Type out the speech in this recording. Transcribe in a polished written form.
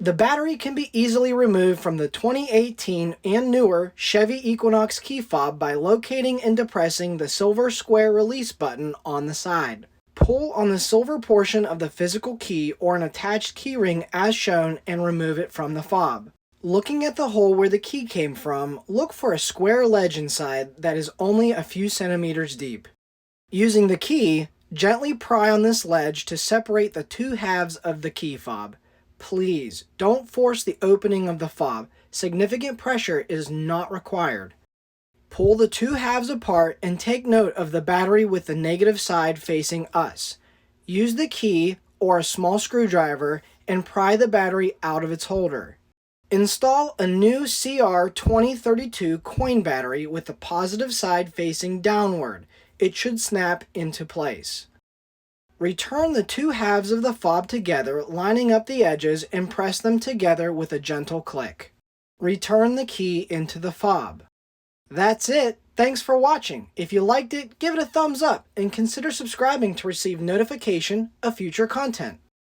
The battery can be easily removed from the 2018 and newer Chevy Equinox key fob by locating and depressing the silver square release button on the side. Pull on the silver portion of the physical key or an attached key ring as shown and remove it from the fob. Looking at the hole where the key came from, look for a square ledge inside that is only a few centimeters deep. Using the key, gently pry on this ledge to separate the two halves of the key fob. Please don't force the opening of the fob. Significant pressure is not required. Pull the two halves apart and take note of the battery with the negative side facing us. Use the key or a small screwdriver and pry the battery out of its holder. Install a new CR2032 coin battery with the positive side facing downward. It should snap into place. Return the two halves of the fob together, lining up the edges, and press them together with a gentle click. Return the key into the fob. That's it. Thanks for watching. If you liked it, give it a thumbs up and consider subscribing to receive notification of future content.